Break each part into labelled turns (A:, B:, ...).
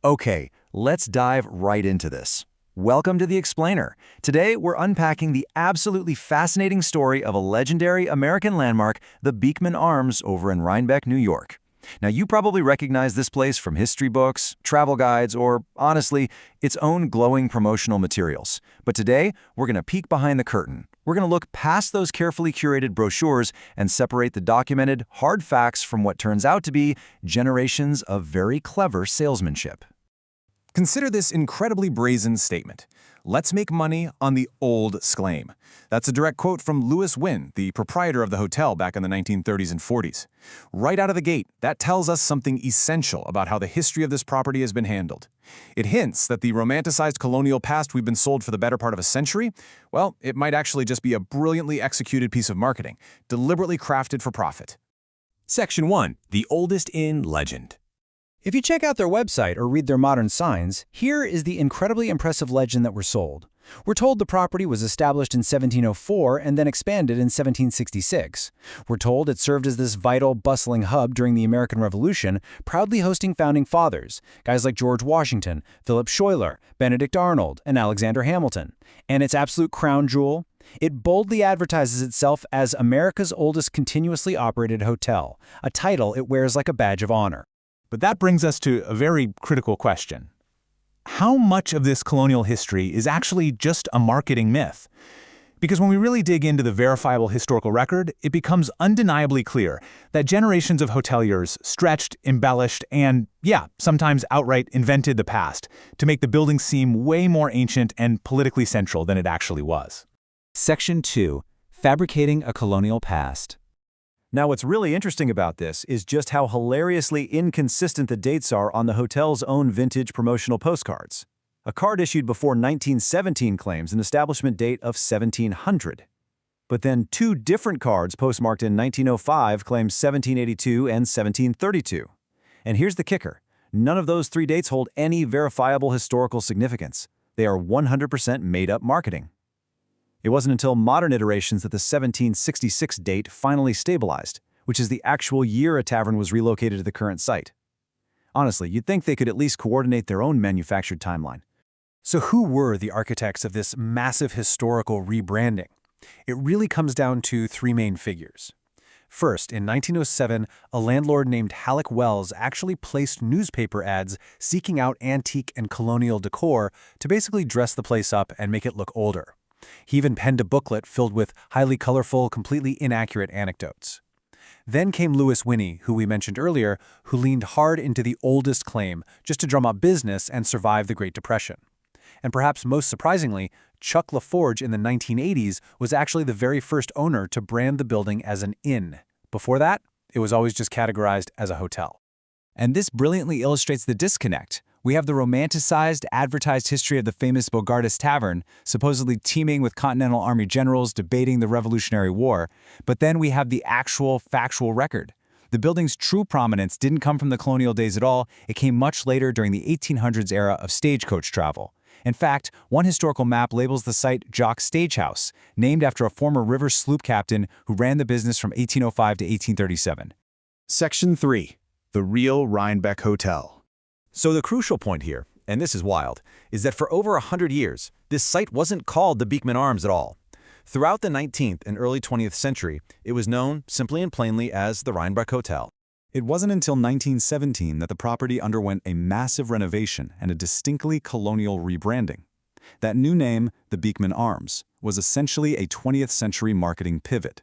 A: Okay, let's dive right into this. Welcome to The Explainer. Today, we're unpacking the absolutely fascinating story of a legendary American landmark, the Beekman Arms over in Rhinebeck, New York. Now, you probably recognize this place from history books, travel guides, or, honestly, its own glowing promotional materials. But today, we're going to peek behind the curtain. We're going to look past those carefully curated brochures and separate the documented, hard facts from what turns out to be generations of very clever salesmanship.
B: Consider this incredibly brazen statement. Let's make money on the old claim. That's a direct quote from Louis Wynne, the proprietor of the hotel back in the 1930s and 40s. Right out of the gate, that tells us something essential about how the history of this property has been handled. It hints that the romanticized colonial past we've been sold for the better part of a century, well, it might actually just be a brilliantly executed piece of marketing, deliberately crafted for profit.
C: Section 1. The Oldest Inn Legend.
D: If you check out their website or read their modern signs, here is the incredibly impressive legend that we're sold. We're told the property was established in 1704 and then expanded in 1766. We're told it served as this vital, bustling hub during the American Revolution, proudly hosting founding fathers, guys like George Washington, Philip Schuyler, Benedict Arnold, and Alexander Hamilton. And its absolute crown jewel? It boldly advertises itself as America's oldest continuously operated hotel, a title it wears like a badge of honor.
E: But that brings us to a very critical question. How much of this colonial history is actually just a marketing myth? Because when we really dig into the verifiable historical record, it becomes undeniably clear that generations of hoteliers stretched, embellished, and, sometimes outright invented the past to make the building seem way more ancient and politically central than it actually was.
C: Section 2. Fabricating a Colonial Past.
A: Now, what's really interesting about this is just how hilariously inconsistent the dates are on the hotel's own vintage promotional postcards. A card issued before 1917 claims an establishment date of 1700. But then two different cards postmarked in 1905 claim 1782 and 1732. And here's the kicker. None of those three dates hold any verifiable historical significance. They are 100% made-up marketing. It wasn't until modern iterations that the 1766 date finally stabilized, which is the actual year a tavern was relocated to the current site. Honestly, you'd think they could at least coordinate their own manufactured timeline.
D: So who were the architects of this massive historical rebranding? It really comes down to three main figures. First, in 1907, a landlord named Halleck Wells actually placed newspaper ads seeking out antique and colonial decor to basically dress the place up and make it look older. He even penned a booklet filled with highly colorful, completely inaccurate anecdotes. Then came Louis Wynne, who we mentioned earlier, who leaned hard into the oldest claim just to drum up business and survive the Great Depression. And perhaps most surprisingly, Chuck LaForge in the 1980s was actually the very first owner to brand the building as an inn. Before that, it was always just categorized as a hotel.
C: And this brilliantly illustrates the disconnect. We have the romanticized, advertised history of the famous Bogardus Tavern, supposedly teeming with Continental Army generals debating the Revolutionary War, but then we have the actual, factual record. The building's true prominence didn't come from the colonial days at all, it came much later during the 1800s era of stagecoach travel. In fact, one historical map labels the site Jock Stagehouse, named after a former river sloop captain who ran the business from 1805 to 1837.
B: Section 3. The Real Rhinebeck Hotel.
A: So the crucial point here, and this is wild, is that for over 100 years, this site wasn't called the Beekman Arms at all. Throughout the 19th and early 20th century, it was known simply and plainly as the Rhinebeck Hotel.
B: It wasn't until 1917 that the property underwent a massive renovation and a distinctly colonial rebranding. That new name, the Beekman Arms, was essentially a 20th century marketing pivot.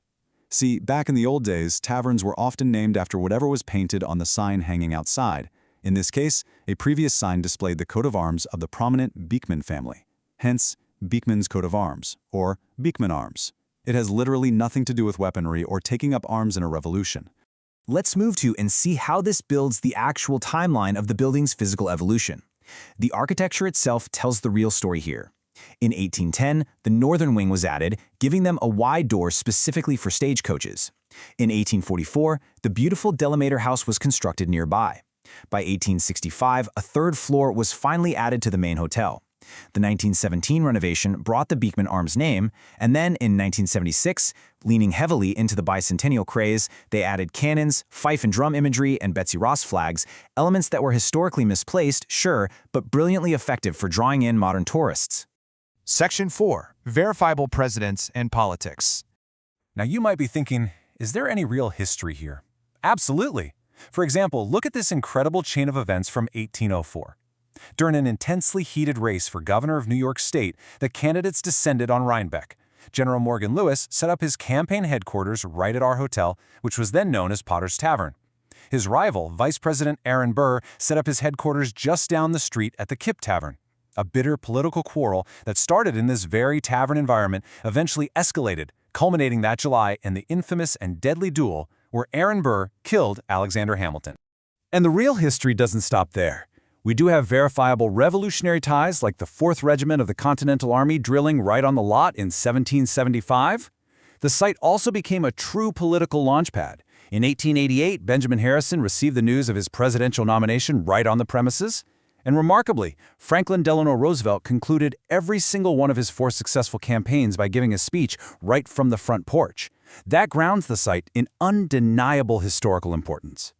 B: See, back in the old days, taverns were often named after whatever was painted on the sign hanging outside. In this case, a previous sign displayed the coat of arms of the prominent Beekman family, hence Beekman's coat of arms, or Beekman Arms. It has literally nothing to do with weaponry or taking up arms in a revolution.
A: Let's move to and see how this builds the actual timeline of the building's physical evolution. The architecture itself tells the real story here. In 1810, the northern wing was added, giving them a wide door specifically for stagecoaches. In 1844, the beautiful Delamater House was constructed nearby. By 1865, a third floor was finally added to the main hotel.
C: The 1917 renovation brought the Beekman Arms name, and then in 1976, leaning heavily into the bicentennial craze, they added cannons, fife and drum imagery, and Betsy Ross flags, elements that were historically misplaced, sure, but brilliantly effective for drawing in modern tourists.
F: Section 4. Verifiable Presidents and Politics.
D: Now you might be thinking, is there any real history here? Absolutely. For example, look at this incredible chain of events from 1804. During an intensely heated race for governor of New York State, the candidates descended on Rhinebeck. General Morgan Lewis set up his campaign headquarters right at our hotel, which was then known as Potter's Tavern. His rival, Vice President Aaron Burr, set up his headquarters just down the street at the Kip Tavern. A bitter political quarrel that started in this very tavern environment eventually escalated, culminating that July in the infamous and deadly duel where Aaron Burr killed Alexander Hamilton.
A: And the real history doesn't stop there. We do have verifiable revolutionary ties like the 4th Regiment of the Continental Army drilling right on the lot in 1775. The site also became a true political launchpad. In 1888, Benjamin Harrison received the news of his presidential nomination right on the premises. And remarkably, Franklin Delano Roosevelt concluded every single one of his 4 successful campaigns by giving a speech right from the front porch. That grounds the site in undeniable historical importance.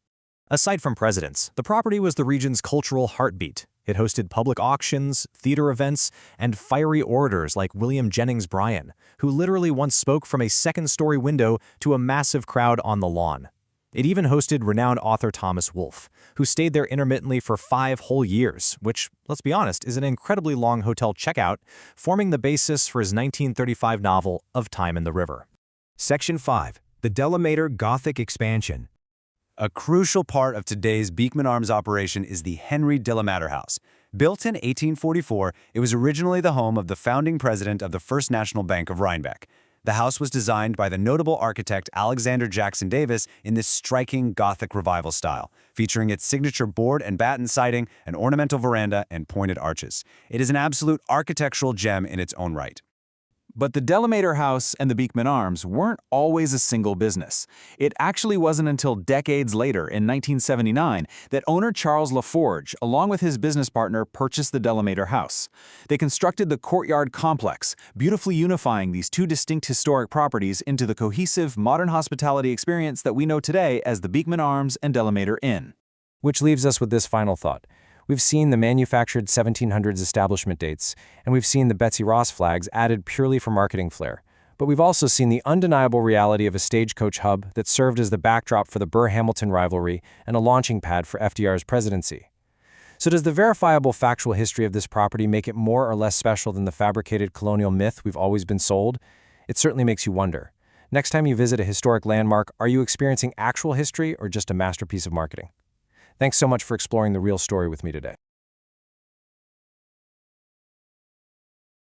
G: Aside from presidents, the property was the region's cultural heartbeat. It hosted public auctions, theater events, and fiery orators like William Jennings Bryan, who literally once spoke from a second-story window to a massive crowd on the lawn. It even hosted renowned author Thomas Wolfe, who stayed there intermittently for 5 whole years, which, let's be honest, is an incredibly long hotel checkout, forming the basis for his 1935 novel Of Time in the River.
A: Section 5. The Delamater Gothic Expansion. A crucial part of today's Beekman Arms operation is the Henry Delamater House. Built in 1844, it was originally the home of the founding president of the First National Bank of Rhinebeck. The house was designed by the notable architect Alexander Jackson Davis in this striking Gothic revival style, featuring its signature board and batten siding, an ornamental veranda, and pointed arches. It is an absolute architectural gem in its own right.
C: But the Delamater House and the Beekman Arms weren't always a single business. It actually wasn't until decades later, in 1979, that owner Charles LaForge, along with his business partner, purchased the Delamater House. They constructed the courtyard complex, beautifully unifying these 2 distinct historic properties into the cohesive modern hospitality experience that we know today as the Beekman Arms and Delamater Inn.
G: Which leaves us with this final thought. We've seen the manufactured 1700s establishment dates, and we've seen the Betsy Ross flags added purely for marketing flair. But we've also seen the undeniable reality of a stagecoach hub that served as the backdrop for the Burr-Hamilton rivalry and a launching pad for FDR's presidency. So does the verifiable factual history of this property make it more or less special than the fabricated colonial myth we've always been sold? It certainly makes you wonder. Next time you visit a historic landmark, are you experiencing actual history or just a masterpiece of marketing? Thanks so much for exploring the real story with me today.